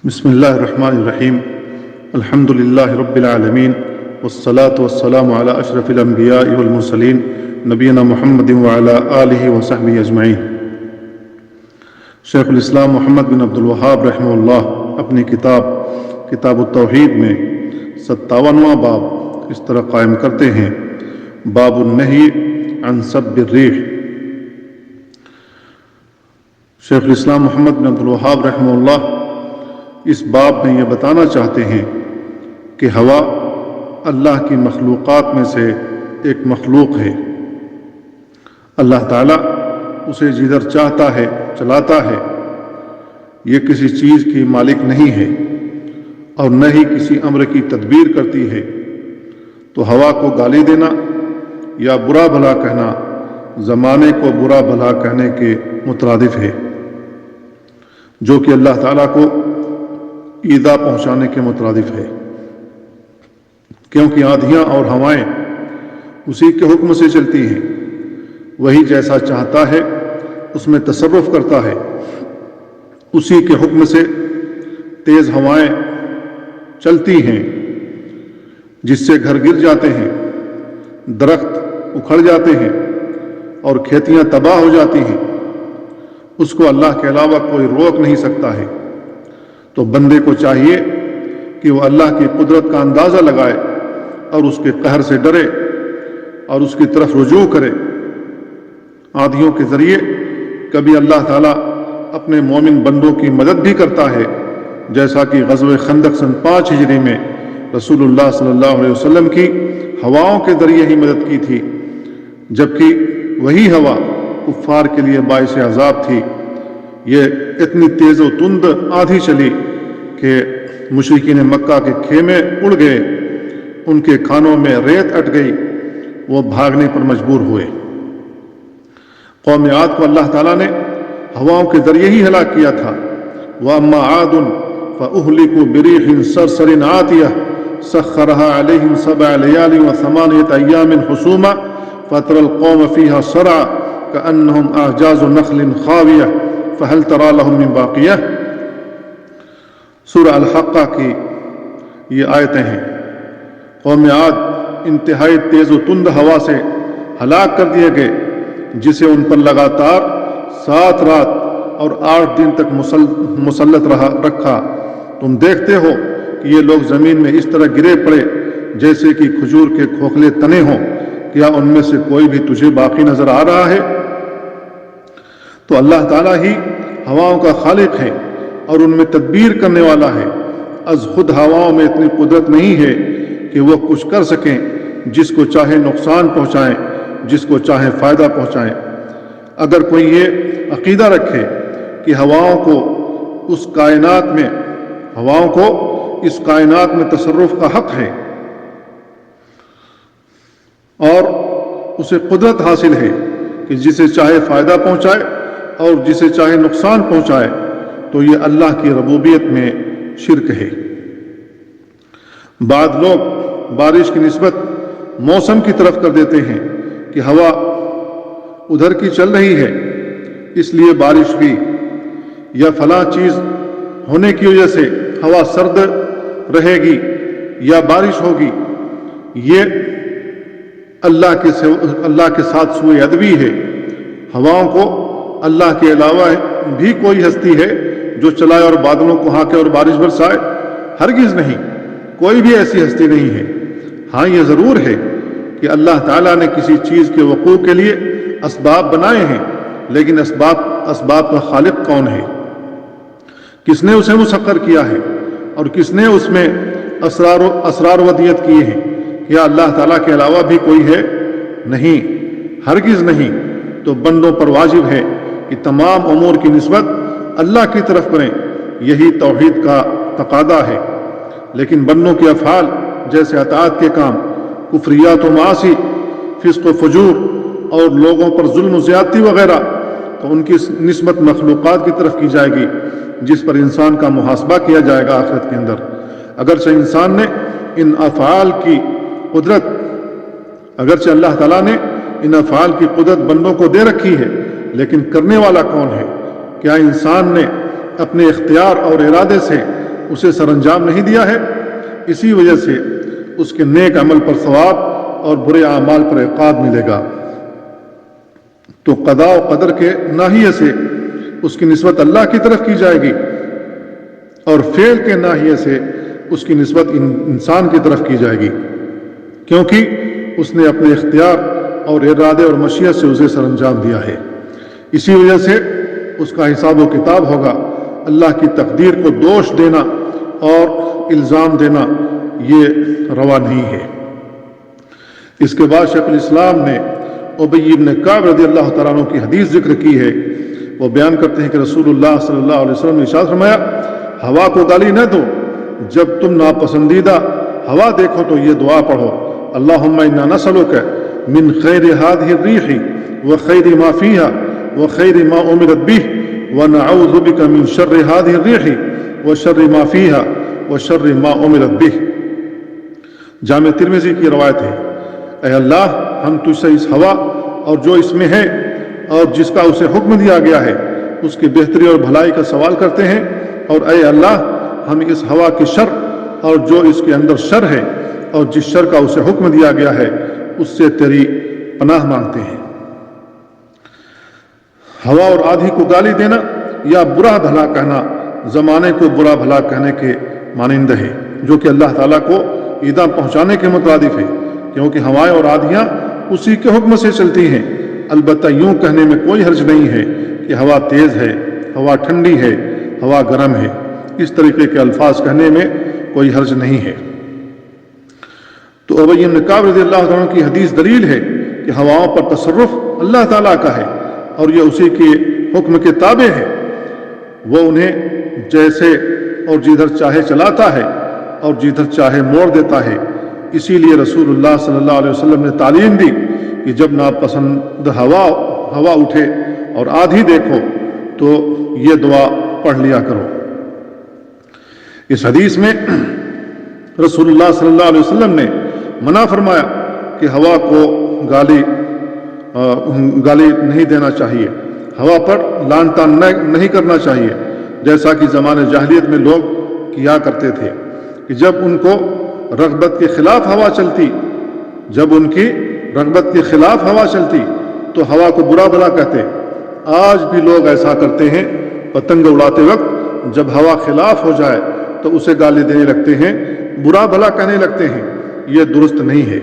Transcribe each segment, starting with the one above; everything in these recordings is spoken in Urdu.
بسم اللہ الرحمن الرحیم الحمد للہ رب العالمین والصلاة والسلام علی اشرف الانبیاء والمرسلین نبینا محمد وعلی آلہ وصحبہ اجمعین۔ شیخ الاسلام محمد بن عبد الوہاب رحمہ اللہ اپنی کتاب التوحید میں 57واں باب اس طرح قائم کرتے ہیں: باب النہی عن سب الریح۔ شیخ الاسلام محمد بن عبد الوہاب رحمہ اللہ اس باب میں یہ بتانا چاہتے ہیں کہ ہوا اللہ کی مخلوقات میں سے ایک مخلوق ہے۔ اللہ تعالیٰ اسے جدھر چاہتا ہے چلاتا ہے۔ یہ کسی چیز کی مالک نہیں ہے اور نہ ہی کسی امر کی تدبیر کرتی ہے۔ تو ہوا کو گالی دینا یا برا بھلا کہنا زمانے کو برا بھلا کہنے کے مترادف ہے، جو کہ اللہ تعالیٰ کو ایذا پہنچانے کے مترادف ہے، کیونکہ آندھیاں اور ہوائیں اسی کے حکم سے چلتی ہیں۔ وہی جیسا چاہتا ہے اس میں تصرف کرتا ہے۔ اسی کے حکم سے تیز ہوائیں چلتی ہیں جس سے گھر گر جاتے ہیں، درخت اکھڑ جاتے ہیں اور کھیتیاں تباہ ہو جاتی ہیں۔ اس کو اللہ کے علاوہ کوئی روک نہیں سکتا ہے۔ تو بندے کو چاہیے کہ وہ اللہ کی قدرت کا اندازہ لگائے اور اس کے قہر سے ڈرے اور اس کی طرف رجوع کرے۔ آندھیوں کے ذریعے کبھی اللہ تعالیٰ اپنے مومن بندوں کی مدد بھی کرتا ہے، جیسا کہ غزوہ خندق سن 5 ہجری میں رسول اللہ صلی اللہ علیہ وسلم کی ہواؤں کے ذریعے ہی مدد کی تھی، جبکہ وہی ہوا کفار کے لیے باعث عذاب تھی۔ یہ اتنی تیز و تند آندھی چلی کہ مشرکین مکہ کے خیمے اڑ گئے، ان کے کانوں میں ریت اٹ گئی، وہ بھاگنے پر مجبور ہوئے۔ قوم عاد کو اللہ تعالیٰ نے ہواؤں کے ذریعے ہی ہلاک کیا تھا۔ وَأَمَّا عَادٌ فَأُهْلِكُوا بِرِيحٍ صَرْصَرٍ عَاتِيَةٍ سَخَّرَهَا عَلَيْهِمْ 7 لَيَالٍ و8 أَيَّامٍ حُسُومًا فَتَرَى الْقَوْمَ فِيهَا صَرْعًا كَأَنَّهُمْ أَعْجَازُ نَخْلٍ خَاوِيَةٍ فَهَلْ تَرَى لَهُم مِّن بَاقِيَةٍ۔ سورہ الحقہ کی یہ آیتیں ہیں۔ قوم عاد انتہائی تیز و تند ہوا سے ہلاک کر دیے گئے، جسے ان پر لگاتار 7 رات اور 8 دن تک مسلط رکھا۔ تم دیکھتے ہو کہ یہ لوگ زمین میں اس طرح گرے پڑے جیسے کہ کھجور کے کھوکھلے تنے ہوں۔ کیا ان میں سے کوئی بھی تجھے باقی نظر آ رہا ہے؟ تو اللہ تعالیٰ ہی ہواؤں کا خالق ہے اور ان میں تدبیر کرنے والا ہے۔ از خود ہواؤں میں اتنی قدرت نہیں ہے کہ وہ کچھ کر سکیں، جس کو چاہے نقصان پہنچائیں، جس کو چاہے فائدہ پہنچائیں۔ اگر کوئی یہ عقیدہ رکھے کہ ہواؤں کو اس کائنات میں تصرف کا حق ہے اور اسے قدرت حاصل ہے کہ جسے چاہے فائدہ پہنچائے اور جسے چاہے نقصان پہنچائے، تو یہ اللہ کی ربوبیت میں شرک ہے۔ بعض لوگ بارش کی نسبت موسم کی طرف کر دیتے ہیں کہ ہوا ادھر کی چل رہی ہے اس لیے بارش ہوئی، یا فلاں چیز ہونے کی وجہ سے ہوا سرد رہے گی یا بارش ہوگی۔ یہ اللہ کے ساتھ سوء ادبی ہے۔ ہواؤں کو اللہ کے علاوہ بھی کوئی ہستی ہے جو چلائے اور بادلوں کو ہانکے اور بارش برسائے؟ ہرگز نہیں، کوئی بھی ایسی ہستی نہیں ہے۔ ہاں یہ ضرور ہے کہ اللہ تعالیٰ نے کسی چیز کے وقوع کے لیے اسباب بنائے ہیں، لیکن اسباب کا خالق کون ہے؟ کس نے اسے مسخر کیا ہے اور کس نے اس میں اسرار ودیت کیے ہیں؟ کیا اللہ تعالیٰ کے علاوہ بھی کوئی ہے؟ نہیں، ہرگز نہیں۔ تو بندوں پر واجب ہے کہ تمام امور کی نسبت اللہ کی طرف کریں، یہی توحید کا تقاضا ہے۔ لیکن بندوں کے افعال جیسے اطاعت کے کام، کفریات و معاصی، فسق و فجور اور لوگوں پر ظلم و زیادتی وغیرہ، تو ان کی نسبت مخلوقات کی طرف کی جائے گی، جس پر انسان کا محاسبہ کیا جائے گا آخرت کے اندر۔ اگرچہ انسان نے ان افعال کی قدرت اگرچہ اللہ تعالیٰ نے ان افعال کی قدرت بندوں کو دے رکھی ہے، لیکن کرنے والا کون ہے؟ کیا انسان نے اپنے اختیار اور ارادے سے اسے سر انجام نہیں دیا ہے، اسی وجہ سے اس کے نیک عمل پر ثواب اور برے اعمال پر عقاب ملے گا۔ تو قضاء و قدر کے ناحیے سے اس کی نسبت اللہ کی طرف کی جائے گی، اور فعل کے ناحیے سے اس کی نسبت انسان کی طرف کی جائے گی، کیونکہ اس نے اپنے اختیار اور ارادے اور مشیت سے اسے سر انجام دیا ہے۔ اسی وجہ سے اس کا حساب و کتاب ہوگا۔ اللہ کی تقدیر کو دوش دینا اور الزام دینا یہ روا نہیں ہے۔ اس کے بعد شیخ الاسلام نے ابی بن کعب رضی اللہ تعالیٰ عنہ کی حدیث ذکر کی ہے۔ وہ بیان کرتے ہیں کہ رسول اللہ صلی اللہ علیہ وسلم نے ارشاد فرمایا، ہوا کو گالی نہ دو، جب تم ناپسندیدہ ہوا دیکھو تو یہ دعا پڑھو، اللہم انا نسألک من خیر هذه الريح وخیر ما فيها وخیر ما امرت به ونعوذ بک من شر هذه الريح وشر ما فيها وشر ما امرت به۔ جامع ترمذی کی روایت ہے، اے اللہ ہم تجھ سے اس ہوا اور جو اس میں ہے اور جس کا اسے حکم دیا گیا ہے اس کی بہتری اور بھلائی کا سوال کرتے ہیں، اور اے اللہ ہم اس ہوا کے شر اور جو اس کے اندر شر ہے اور جس شر کا اسے حکم دیا گیا ہے اس سے تیری پناہ مانگتے ہیں۔ ہوا اور آندھی کو گالی دینا یا برا بھلا کہنا زمانے کو برا بھلا کہنے کے مانند ہے، جو کہ اللہ تعالیٰ کو ایذا پہنچانے کے مترادف ہے، کیونکہ ہوائیں اور آندھیاں اسی کے حکم سے چلتی ہیں۔ البتہ یوں کہنے میں کوئی حرج نہیں ہے کہ ہوا تیز ہے، ہوا ٹھنڈی ہے، ہوا گرم ہے، اس طریقے کے الفاظ کہنے میں کوئی حرج نہیں ہے۔ تو ابی بن کعب رضی اللہ عنہ کی حدیث دلیل ہے کہ ہواؤں پر تصرف اللہ تعالیٰ کا ہے اور یہ اسی کے حکم کے تابع ہے، وہ انہیں جیسے اور جدھر چاہے چلاتا ہے اور جدھر چاہے موڑ دیتا ہے۔ اسی لیے رسول اللہ صلی اللہ علیہ وسلم نے تعلیم دی کہ جب ناپسند ہوا اٹھے اور آندھی دیکھو تو یہ دعا پڑھ لیا کرو۔ اس حدیث میں رسول اللہ صلی اللہ علیہ وسلم نے منع فرمایا کہ ہوا کو گالی نہیں دینا چاہیے، ہوا پر لعن طعن نہیں کرنا چاہیے، جیسا کہ زمانے جاہلیت میں لوگ کیا کرتے تھے کہ جب ان کو رغبت کے خلاف ہوا چلتی، جب ان کی رغبت کے خلاف ہوا چلتی تو ہوا کو برا بھلا کہتے۔ آج بھی لوگ ایسا کرتے ہیں، پتنگ اڑاتے وقت جب ہوا خلاف ہو جائے تو اسے گالی دینے لگتے ہیں، برا بھلا کہنے لگتے ہیں، یہ درست نہیں ہے۔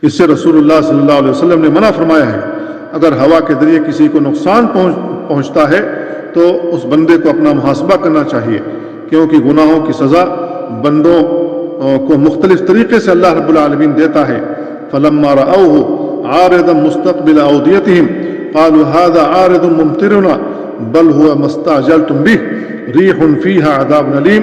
اس سے رسول اللہ صلی اللہ علیہ وسلم نے منع فرمایا ہے۔ اگر ہوا کے ذریعے کسی کو نقصان پہنچتا ہے تو اس بندے کو اپنا محاسبہ کرنا چاہیے، کیونکہ گناہوں کی سزا بندوں کو مختلف طریقے سے اللہ رب العالمین دیتا ہے۔ فلما رأوه عارضا مستقبل أوديتهم قالوا هذا عارض ممطرنا بل هو ما استعجلتم به ريح فيها عذاب أليم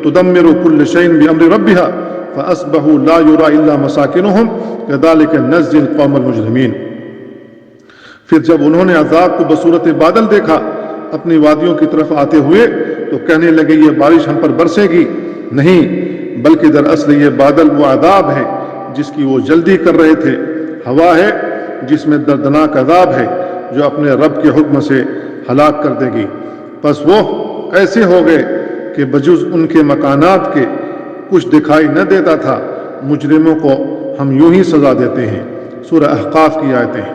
تدمر كل شيء بأمر ربها فأصبحوا لا يرى إلا مساكنهم كذلك نجزي القوم المجرمين۔ پھر جب انہوں نے عذاب کو بصورت بادل دیکھا اپنی وادیوں کی طرف آتے ہوئے تو کہنے لگے یہ بارش ہم پر برسے گی، نہیں بلکہ دراصل یہ بادل وہ عذاب ہے جس کی وہ جلدی کر رہے تھے، ہوا ہے جس میں دردناک عذاب ہے جو اپنے رب کے حکم سے ہلاک کر دے گی۔ پس وہ ایسے ہو گئے کہ بجز ان کے مکانات کے کچھ دکھائی نہ دیتا تھا۔ مجرموں کو ہم یوں ہی سزا دیتے ہیں۔ سورہ احقاف کی آیتیں۔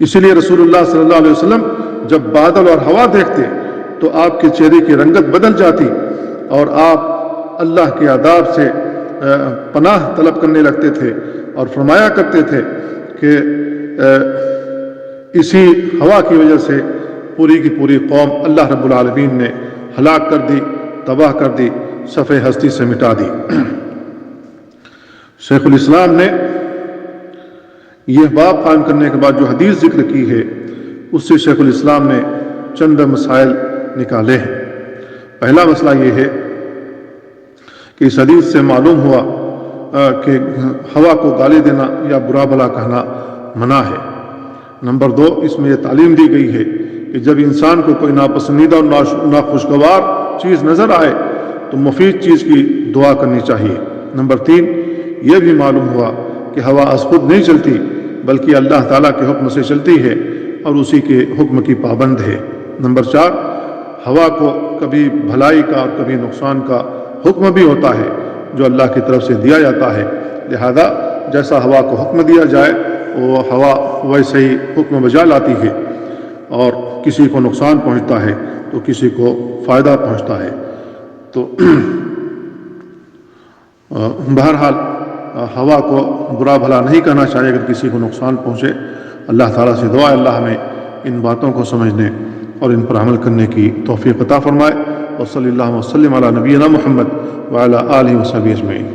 اسی لیے رسول اللہ صلی اللہ علیہ وسلم جب بادل اور ہوا دیکھتے تو آپ کے چہرے کی رنگت بدل جاتی اور آپ اللہ کے عذاب سے پناہ طلب کرنے لگتے تھے اور فرمایا کرتے تھے کہ اسی ہوا کی وجہ سے پوری کی پوری قوم اللہ رب العالمین نے ہلاک کر دی، تباہ کر دی، صفحہ ہستی سے مٹا دی۔ شیخ الاسلام نے یہ باب قائم کرنے کے بعد جو حدیث ذکر کی ہے اس سے شیخ الاسلام نے چند مسائل نکالے ہیں۔ پہلا مسئلہ یہ ہے کہ اس حدیث سے معلوم ہوا کہ ہوا کو گالی دینا یا برا بھلا کہنا منع ہے۔ نمبر 2، اس میں یہ تعلیم دی گئی ہے کہ جب انسان کو کوئی ناپسندیدہ اور ناخوشگوار چیز نظر آئے تو مفید چیز کی دعا کرنی چاہیے۔ نمبر 3، یہ بھی معلوم ہوا کہ ہوا از خود نہیں چلتی بلکہ اللہ تعالیٰ کے حکم سے چلتی ہے اور اسی کے حکم کی پابند ہے۔ نمبر 4، ہوا کو کبھی بھلائی کا اور کبھی نقصان کا حکم بھی ہوتا ہے جو اللہ کی طرف سے دیا جاتا ہے، لہذا جیسا ہوا کو حکم دیا جائے وہ ہوا ویسے ہی حکم بجا لاتی ہے، اور کسی کو نقصان پہنچتا ہے تو کسی کو فائدہ پہنچتا ہے۔ تو بہرحال ہوا کو برا بھلا نہیں کہنا چاہیے اگر کسی کو نقصان پہنچے۔ اللہ تعالیٰ سے دعا ہے اللہ ہمیں ان باتوں کو سمجھنے اور ان پر عمل کرنے کی توفیق عطا فرمائے۔ وصلی اللہ وسلم علی نبینا محمد وعلی آلہ وصحبہ اجمعین۔